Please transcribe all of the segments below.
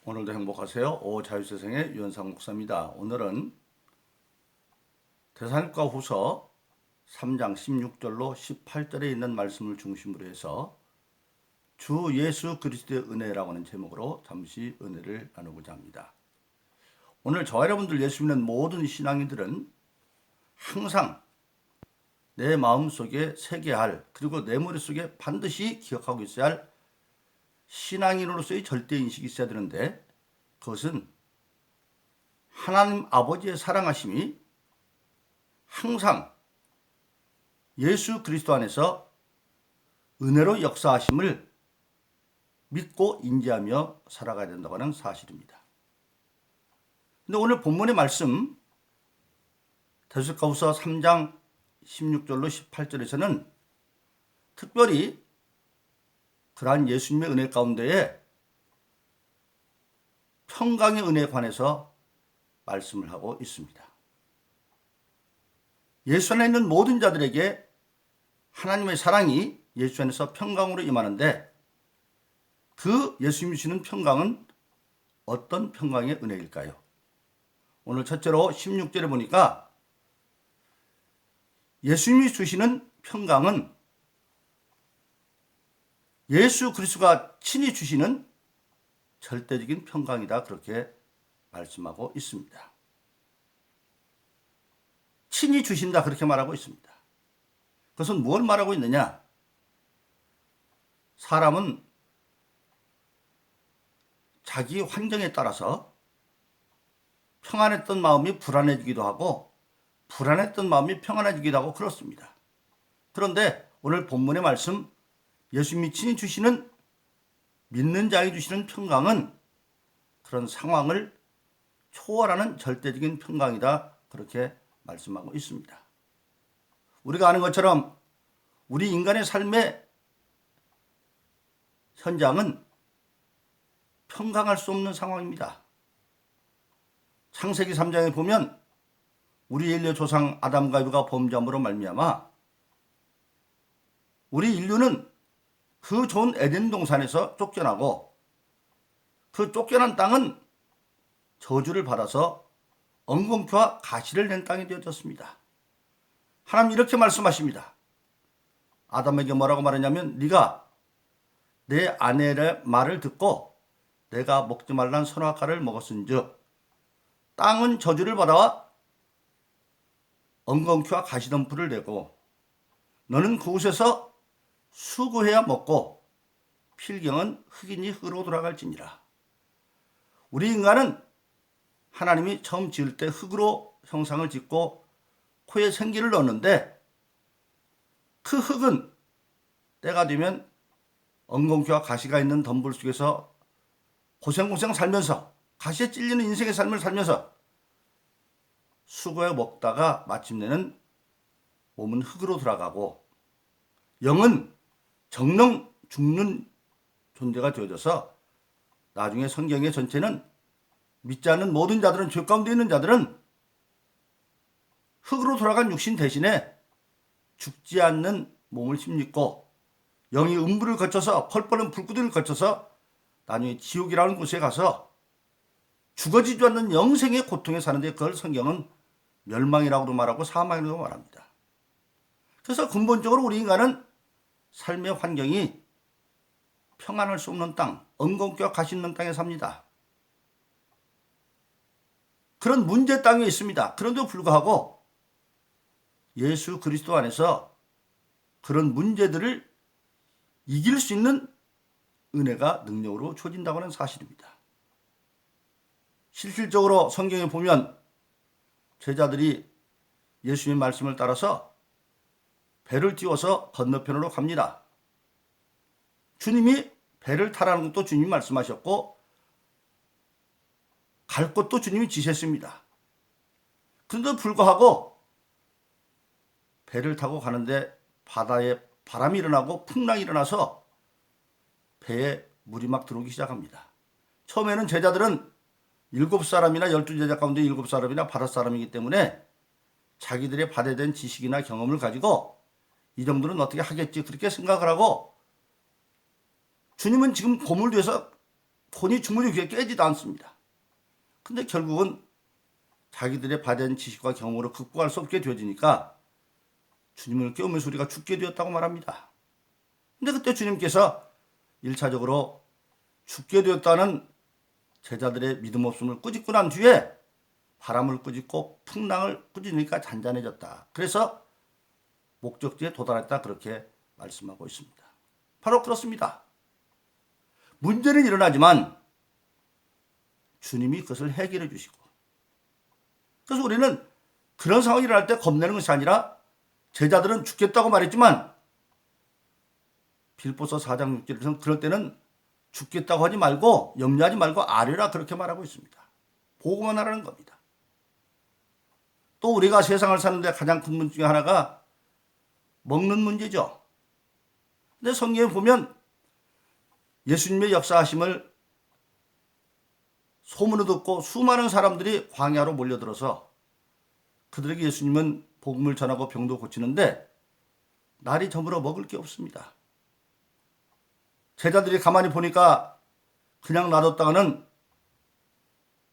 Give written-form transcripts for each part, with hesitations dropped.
오늘도 행복하세요. 자유세상의 유현상 목사입니다. 오늘은 데살로니가 후서 3장 16절로 18절에 있는 말씀을 중심으로 해서 주 예수 그리스도의 은혜라고 하는 제목으로 잠시 은혜를 나누고자 합니다. 오늘 저와 여러분들 예수 믿는 모든 신앙인들은 항상 내 마음속에 새겨야 할, 그리고 내 머릿속에 반드시 기억하고 있어야 할 신앙인으로서의 절대인식이 있어야 되는데, 그것은 하나님 아버지의 사랑하심이 항상 예수 그리스도 안에서 은혜로 역사하심을 믿고 인지하며 살아가야 된다고 하는 사실입니다. 근데 오늘 본문의 말씀 데살로니가후서 3장 16절로 18절에서는 특별히 그러한 예수님의 은혜 가운데에 평강의 은혜에 관해서 말씀을 하고 있습니다. 예수 안에 있는 모든 자들에게 하나님의 사랑이 예수 안에서 평강으로 임하는데, 그 예수님이 주시는 평강은 어떤 평강의 은혜일까요? 오늘 첫째로 16절에 보니까 예수님이 주시는 평강은 예수 그리스도가 친히 주시는 절대적인 평강이다, 그렇게 말씀하고 있습니다. 친히 주신다, 그렇게 말하고 있습니다. 그것은 무엇을 말하고 있느냐? 사람은 자기 환경에 따라서 평안했던 마음이 불안해지기도 하고 불안했던 마음이 평안해지기도 하고 그렇습니다. 그런데 오늘 본문의 말씀, 예수님이 친히 주시는, 믿는 자에게 주시는 평강은 그런 상황을 초월하는 절대적인 평강이다, 그렇게 말씀하고 있습니다. 우리가 아는 것처럼 우리 인간의 삶의 현장은 평강할 수 없는 상황입니다. 창세기 3장에 보면 우리 인류의 조상 아담과 이브가 범죄함으로 말미암아 우리 인류는 그 좋은 에덴 동산에서 쫓겨나고, 그 쫓겨난 땅은 저주를 받아서 엉겅퀴와 가시를 낸 땅이 되어졌습니다. 하나님 이렇게 말씀하십니다. 아담에게 뭐라고 말하냐면, 네가 내 아내의 말을 듣고 내가 먹지 말란 선악과를 먹었은즉 땅은 저주를 받아와 엉겅퀴와 가시덤불을 내고 너는 그곳에서 수고해야 먹고 필경은 흙이니 흙으로 돌아갈지니라. 우리 인간은 하나님이 처음 지을 때 흙으로 형상을 짓고 코에 생기를 넣었는데, 그 흙은 때가 되면 엉겅퀴와 가시가 있는 덤불 속에서 고생고생 살면서, 가시에 찔리는 인생의 삶을 살면서 수고해 먹다가 마침내는 몸은 흙으로 돌아가고 영은 정령 죽는 존재가 되어져서, 나중에 성경의 전체는 믿지 않는 모든 자들은, 죄 가운데 있는 자들은 흙으로 돌아간 육신 대신에 죽지 않는 몸을 힘입고 영이 음부를 거쳐서, 펄펄한 불구덩이를 거쳐서 나중에 지옥이라는 곳에 가서 죽어지지 않는 영생의 고통에 사는데, 그걸 성경은 멸망이라고도 말하고 사망이라고 말합니다. 그래서 근본적으로 우리 인간은 삶의 환경이 평안할 수 없는 땅, 엉겅퀴와 가시 있는 땅에 삽니다. 그런 문제 땅에 있습니다. 그런데도 불구하고 예수 그리스도 안에서 그런 문제들을 이길 수 있는 은혜가 능력으로 주어진다고 하는 사실입니다. 실질적으로 성경에 보면 제자들이 예수님의 말씀을 따라서 배를 띄워서 건너편으로 갑니다. 주님이 배를 타라는 것도 주님이 말씀하셨고 갈 곳도 주님이 지시했습니다. 그런데도 불구하고 배를 타고 가는데 바다에 바람이 일어나고 풍랑이 일어나서 배에 물이 막 들어오기 시작합니다. 처음에는 제자들은 7사람이나 12제자 가운데 7사람이나 5사람이기 때문에 자기들의 바다에 대한 지식이나 경험을 가지고 이 정도는 어떻게 하겠지, 그렇게 생각을 하고, 주님은 지금 고물 위에서 돈이 주머니 귀에 깨지도 않습니다. 근데 결국은 자기들의 받은 지식과 경험으로 극복할 수 없게 되어지니까 주님을 깨우면서 우리가 죽게 되었다고 말합니다. 근데 그때 주님께서 1차적으로 죽게 되었다는 제자들의 믿음 없음을 꾸짖고 난 뒤에 바람을 꾸짖고 풍랑을 꾸짖으니까 잔잔해졌다. 그래서 목적지에 도달했다, 그렇게 말씀하고 있습니다. 바로 그렇습니다. 문제는 일어나지만 주님이 그것을 해결해 주시고, 그래서 우리는 그런 상황이 일어날 때 겁내는 것이 아니라, 제자들은 죽겠다고 말했지만 빌보서 4장 6절에서는 그럴 때는 죽겠다고 하지 말고 염려하지 말고 아뢰라, 그렇게 말하고 있습니다. 보고만 하라는 겁니다. 또 우리가 세상을 사는데 가장 큰 문제 중에 하나가 먹는 문제죠. 근데 성경에 보면 예수님의 역사하심을 소문을 듣고 수많은 사람들이 광야로 몰려들어서 그들에게 예수님은 복음을 전하고 병도 고치는데 날이 저물어 먹을 게 없습니다. 제자들이 가만히 보니까 그냥 놔뒀다가는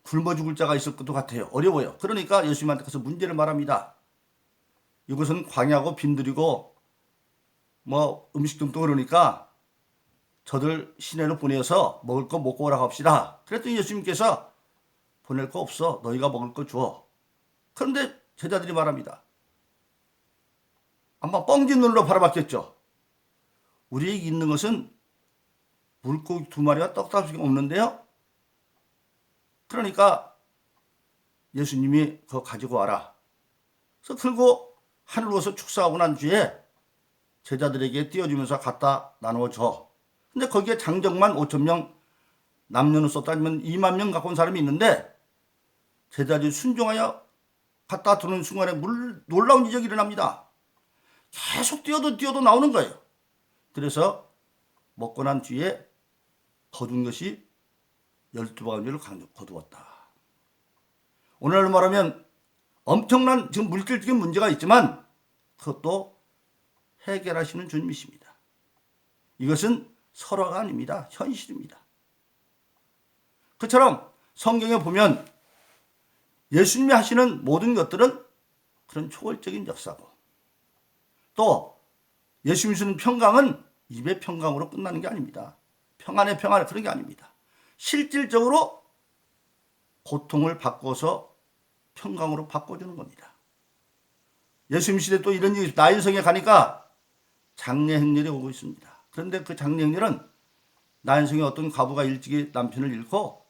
굶어 죽을 자가 있을 것도 같아요. 어려워요. 그러니까 예수님한테 가서 문제를 말합니다. 이것은 광야고 빈들이고 음식도 그러니까 저들 시내로 보내서 먹을 거 먹고 오라고 합시다. 그랬더니 예수님께서 보낼 거 없어. 너희가 먹을 거 줘. 그런데 제자들이 말합니다. 아마 뻥진 눈으로 바라봤겠죠. 우리에게 있는 것은 물고기 2마리와 떡다섯이 없는데요. 그러니까 예수님이 그거 가지고 와라. 그래서 들고 하늘로서 축사하고 난 뒤에 제자들에게 띄워주면서 갖다 나누어 줘. 근데 거기에 장정만 5,000명, 남녀는 썼다 하면 2만 명 갖고 온 사람이 있는데 제자들이 순종하여 갖다 두는 순간에 놀라운 이적이 일어납니다. 계속 뛰어도 나오는 거예요. 그래서 먹고 난 뒤에 거둔 것이 12바구니를 거두었다. 오늘날로 말하면 엄청난 지금 물질적인 문제가 있지만 그것도 해결하시는 주님이십니다. 이것은 설화가 아닙니다. 현실입니다. 그처럼 성경에 보면 예수님이 하시는 모든 것들은 그런 초월적인 역사고, 또 예수님이 주는 평강은 입의 평강으로 끝나는 게 아닙니다. 평안의 평안, 그런 게 아닙니다. 실질적으로 고통을 바꿔서 평강으로 바꿔주는 겁니다. 예수님 시대 또 이런 일이 나인성에 가니까 장례 행렬이 오고 있습니다. 그런데 그 장례 행렬은 나인성에 어떤 과부가 일찍이 남편을 잃고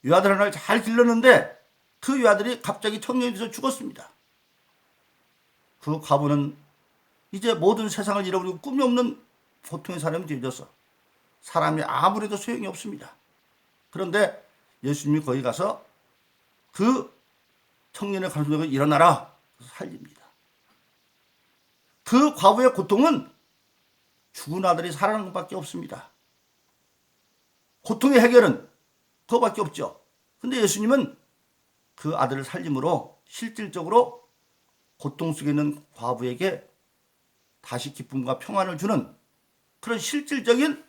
외아들 하나를 잘 길렀는데 그 외아들이 갑자기 청년이 돼서 죽었습니다. 그 과부는 이제 모든 세상을 잃어버리고 꿈이 없는 보통의 사람이 되어져서 사람이 아무래도 소용이 없습니다. 그런데 예수님이 거기 가서 그 청년의 가슴에 일어나라, 살립니다. 그 과부의 고통은 죽은 아들이 살아나는 것밖에 없습니다. 고통의 해결은 그거밖에 없죠. 근데 예수님은 그 아들을 살림으로 실질적으로 고통 속에 있는 과부에게 다시 기쁨과 평안을 주는 그런 실질적인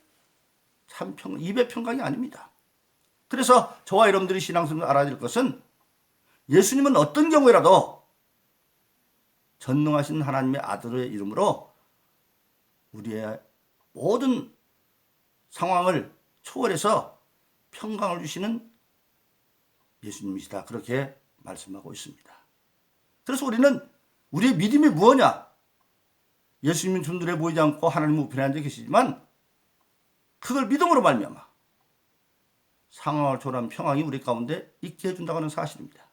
입의 평강이 아닙니다. 그래서 저와 여러분들이 신앙생활을 알아야 될 것은 예수님은 어떤 경우에라도 전능하신 하나님의 아들의 이름으로 우리의 모든 상황을 초월해서 평강을 주시는 예수님이시다, 그렇게 말씀하고 있습니다. 그래서 우리는 우리의 믿음이 무엇이냐? 예수님은 존들해 보이지 않고 하나님 우편에 앉아 계시지만 그걸 믿음으로 말미암아 상황을 초월한 평강이 우리 가운데 있게 해준다고 하는 사실입니다.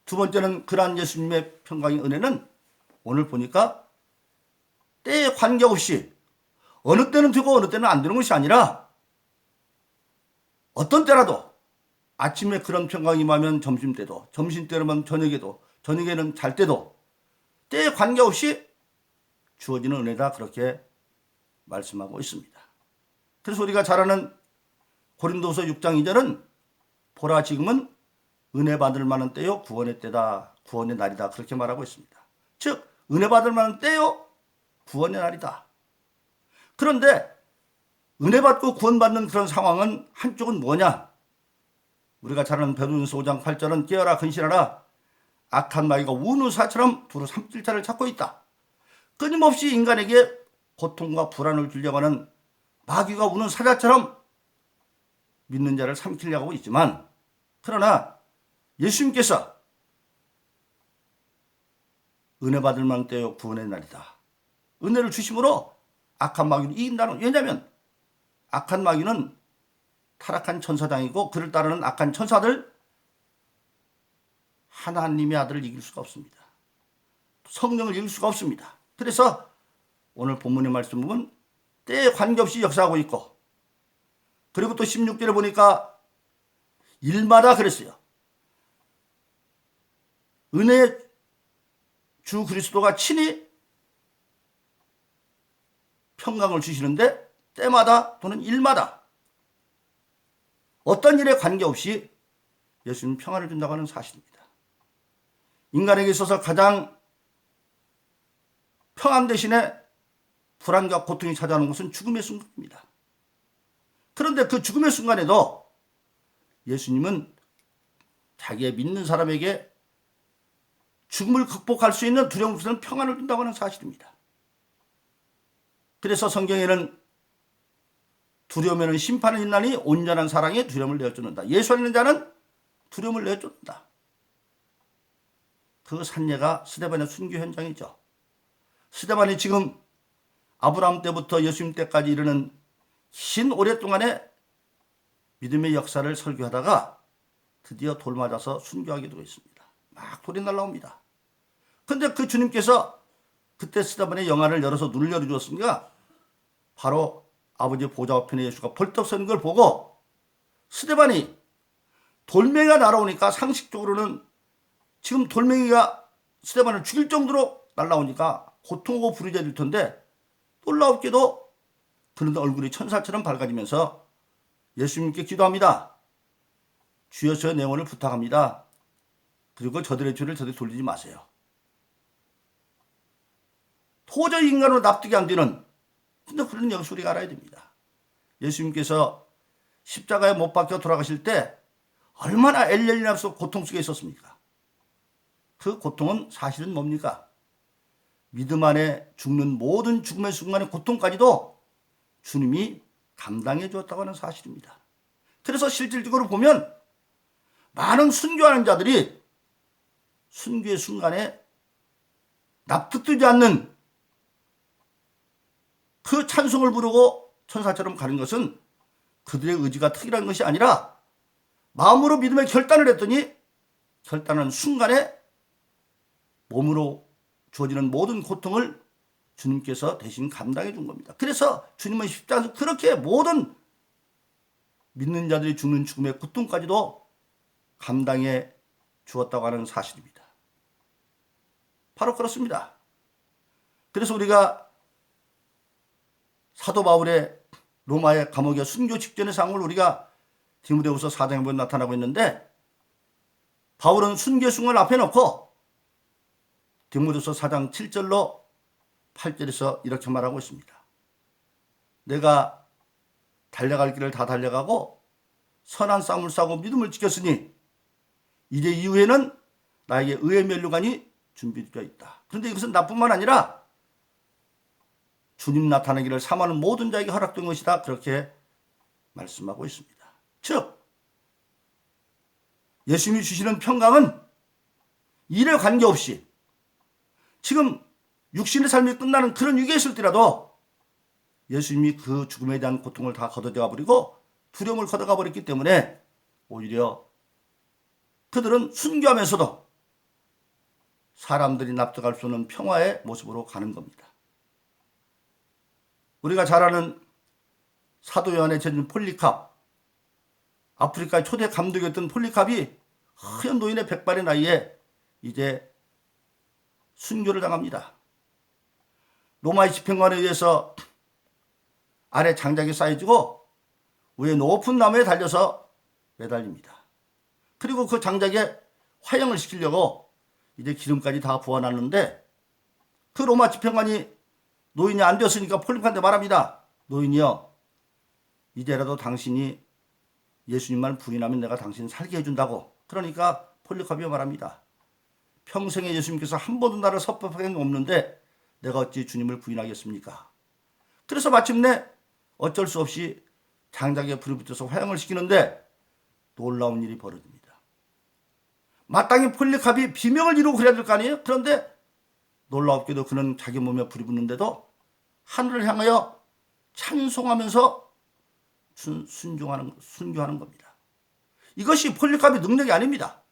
두 번째는 그러한 예수님의 평강의 은혜는 오늘 보니까 때에 관계없이 어느 때는 되고 어느 때는 안 되는 것이 아니라 어떤 때라도 아침에 그런 평강이 임하면 점심때도, 점심때면 저녁에도, 저녁에는 잘 때도 때에 관계없이 주어지는 은혜다, 그렇게 말씀하고 있습니다. 그래서 우리가 잘 아는 고린도서 6장 2절은 보라 지금은 은혜 받을 만한 때요 구원의 때다, 구원의 날이다, 그렇게 말하고 있습니다. 즉 은혜 받을 만한 때요 구원의 날이다. 그런데 은혜 받고 구원받는 그런 상황은 한쪽은 뭐냐? 우리가 잘 아는 베드로전서 5장 8절은 깨어라 근신하라 악한 마귀가 우는 사처럼 두루 삼킬 자를 찾고 있다. 끊임없이 인간에게 고통과 불안을 주려고 하는 마귀가 우는 사자처럼 믿는 자를 삼키려고 하고 있지만, 그러나 예수님께서 은혜 받을 만한 때요 구원의 날이다. 은혜를 주심으로 악한 마귀를 이긴다는. 왜냐하면 악한 마귀는 타락한 천사장이고 그를 따르는 악한 천사들, 하나님의 아들을 이길 수가 없습니다. 성령을 이길 수가 없습니다. 그래서 오늘 본문의 말씀 보면 때에 관계없이 역사하고 있고, 그리고 또 16절에 보니까 일마다 그랬어요. 은혜의 주 그리스도가 친히 평강을 주시는데 때마다 또는 일마다 어떤 일에 관계없이 예수님 평안을 준다고 하는 사실입니다. 인간에게 있어서 가장 평안 대신에 불안과 고통이 찾아오는 것은 죽음의 순간입니다. 그런데 그 죽음의 순간에도 예수님은 자기의 믿는 사람에게 죽음을 극복할 수 있는 두려움 없는 평안을 준다고 하는 사실입니다. 그래서 성경에는 두려움에는 심판을 있나니 온전한 사랑에 두려움을 내어쫓는다. 예수 안에 있는 자는 두려움을 내어쫓는다. 그 산예가 스데반의 순교 현장이죠. 스데반이 지금 아브라함 때부터 예수님 때까지 이르는 긴 오랫동안의 믿음의 역사를 설교하다가 드디어 돌 맞아서 순교하게 되고 있습니다. 막 돌이 날라옵니다. 그런데 그 주님께서 그때 스데반의 영안을 열어서 눈을 열어주었습니다. 바로 아버지 보좌 우편에 예수가 벌떡 서는 걸 보고 스데반이 돌멩이가 날아오니까 상식적으로는 지금 돌멩이가 스데반을 죽일 정도로 날아오니까 고통하고 부르짖을 텐데, 놀라웠게도 그는 얼굴이 천사처럼 밝아지면서 예수님께 기도합니다. 주여 저의 영혼을 부탁합니다. 그리고 저들의 죄를 저들이 돌리지 마세요. 도저히 인간으로 납득이 안 되는, 근데 그런 역시 우리가 알아야 됩니다. 예수님께서 십자가에 못 박혀 돌아가실 때 얼마나 엘렐리나서 고통 속에 있었습니까? 그 고통은 사실은 뭡니까? 믿음 안에 죽는 모든 죽음의 순간의 고통까지도 주님이 감당해 주었다고 하는 사실입니다. 그래서 실질적으로 보면 많은 순교하는 자들이 순교의 순간에 납득되지 않는 그 찬송을 부르고 천사처럼 가는 것은 그들의 의지가 특이한 것이 아니라 마음으로 믿음의 결단을 했더니 결단하는 순간에 몸으로 주어지는 모든 고통을 주님께서 대신 감당해 준 겁니다. 그래서 주님은 십자가에서 그렇게 모든 믿는 자들이 죽는 죽음의 고통까지도 감당해 주었다고 하는 사실입니다. 바로 그렇습니다. 그래서 우리가 사도 바울의 로마의 감옥에 순교 직전의 상황을 우리가 디모데후서 4장에 보면 나타나고 있는데, 바울은 순교 순간을 앞에 놓고 디모데후서 4장 7절로 8절에서 이렇게 말하고 있습니다. 내가 달려갈 길을 다 달려가고 선한 싸움을 싸고 믿음을 지켰으니 이제 이후에는 나에게 의의 면류관이 준비되어 있다. 그런데 이것은 나뿐만 아니라 주님 나타나기를 사모하는 모든 자에게 허락된 것이다. 그렇게 말씀하고 있습니다. 즉 예수님이 주시는 평강은 일에 관계없이 지금 육신의 삶이 끝나는 그런 위기에 있을지라도 예수님이 그 죽음에 대한 고통을 다 걷어가 버리고 두려움을 걷어가 버렸기 때문에 오히려 그들은 순교하면서도 사람들이 납득할 수 없는 평화의 모습으로 가는 겁니다. 우리가 잘 아는 사도 요한의 제자 폴리캅, 아프리카의 초대 감독이었던 폴리캅이 허연 노인의 100발의 나이에 이제 순교를 당합니다. 로마의 집행관에 의해서 아래 장작이 쌓여지고 위에 높은 나무에 달려서 매달립니다. 그리고 그 장작에 화형을 시키려고 이제 기름까지 다 부어놨는데, 그 로마 집행관이 노인이 안 되었으니까 폴리캅한테 말합니다. 노인이여, 이제라도 당신이 예수님만 부인하면 내가 당신 살게 해준다고. 그러니까 폴리카비가 말합니다. 평생에 예수님께서 한 번도 나를 섭섭한 게 없는데 내가 어찌 주님을 부인하겠습니까? 그래서 마침내 어쩔 수 없이 장작에 불이 붙어서 화형을 시키는데 놀라운 일이 벌어집니다. 마땅히 폴리카비 비명을 지르고 그래야 될 거 아니에요? 그런데 놀랍게도 그는 자기 몸에 불이 붙는데도 하늘을 향하여 찬송하면서 순교하는 겁니다. 이것이 폴리카비 능력이 아닙니다.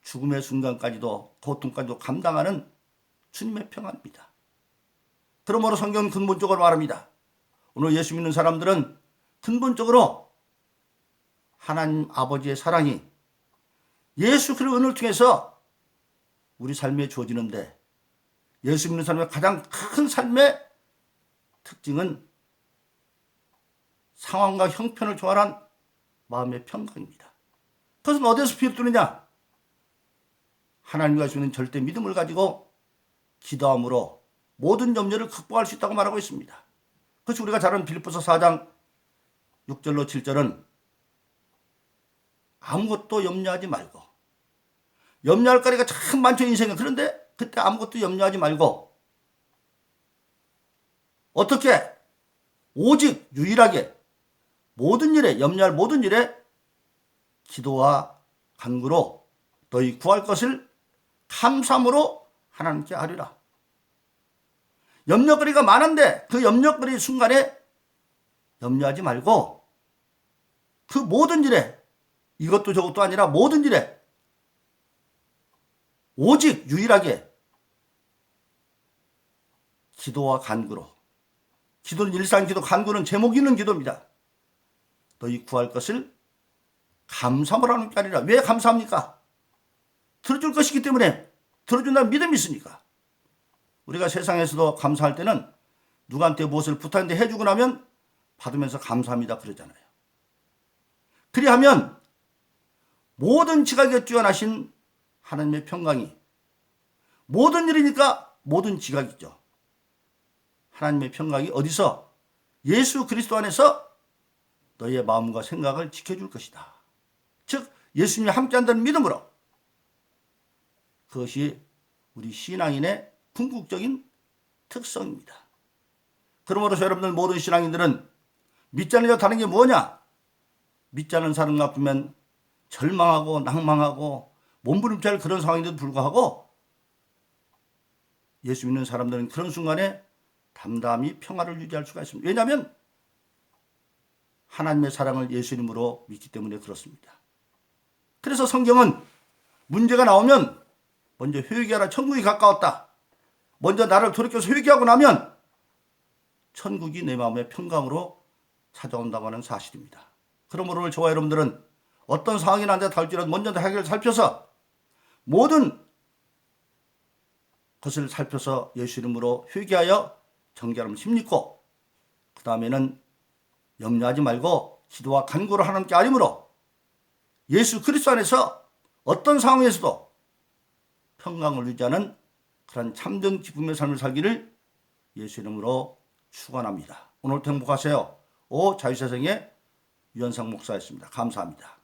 죽음의 순간까지도 고통까지도 감당하는 주님의 평안입니다. 그러므로 성경은 근본적으로 말합니다. 오늘 예수 믿는 사람들은 근본적으로 하나님 아버지의 사랑이 예수 그리스도의 은혜를 통해서 우리 삶에 주어지는데, 예수 믿는 사람의 가장 큰 삶의 특징은 상황과 형편을 초월한 마음의 평강입니다. 그것은 어디서 비롯되느냐? 하나님과 주는 절대 믿음을 가지고 기도함으로 모든 염려를 극복할 수 있다고 말하고 있습니다. 그것이 우리가 잘 아는 빌립보서 4장 6절로 7절은 아무것도 염려하지 말고, 염려할 거리가 참 많죠, 인생에. 그런데 그때 아무것도 염려하지 말고 어떻게? 오직 유일하게 모든 일에, 염려할 모든 일에 기도와 간구로 너희 구할 것을 감사함으로 하나님께 아뢰라. 염려거리가 많은데 그 염려거리 순간에 염려하지 말고 그 모든 일에, 이것도 저것도 아니라 모든 일에 오직 유일하게 기도와 간구로. 기도는 일상기도, 간구는 제목이 있는 기도입니다. 너희 구할 것을 감사함으로 하는 게 아니라. 왜 감사합니까? 들어줄 것이기 때문에. 들어준다는 믿음이 있으니까. 우리가 세상에서도 감사할 때는 누구한테 무엇을 부탁했는데 해주고 나면 받으면서 감사합니다 그러잖아요. 그리하면 모든 지각에 뛰어나신 하나님의 평강이, 모든 일이니까 모든 지각이죠. 하나님의 평강이 어디서? 예수 그리스도 안에서 너희의 마음과 생각을 지켜줄 것이다. 즉 예수님이 함께한다는 믿음으로. 그것이 우리 신앙인의 궁극적인 특성입니다. 그러므로 여러분들 모든 신앙인들은 믿지 않는 자 다른 게 뭐냐? 믿지 않는 사람 같으면 절망하고 낭망하고 몸부림칠 그런 상황인데도 불구하고 예수 믿는 사람들은 그런 순간에 담담히 평화를 유지할 수가 있습니다. 왜냐하면 하나님의 사랑을 예수님으로 믿기 때문에 그렇습니다. 그래서 성경은 문제가 나오면 먼저 회개하라, 천국이 가까웠다. 먼저 나를 돌이켜서 회개하고 나면 천국이 내 마음의 평강으로 찾아온다고 하는 사실입니다. 그러므로 오늘 저와 여러분들은 어떤 상황이나 앉아 닿을지라도 먼저 해결을 살펴서 모든 것을 살펴서 예수 이름으로 회개하여 정결함을 힘입고, 그 다음에는 염려하지 말고 기도와 간구로 하나님께 아뢰므로 예수 그리스도 안에서 어떤 상황에서도 평강을 유지하는 그런 참된 기쁨의 삶을 살기를 예수 이름으로 축원합니다. 오늘도 행복하세요. 자유세상의 유현상 목사였습니다. 감사합니다.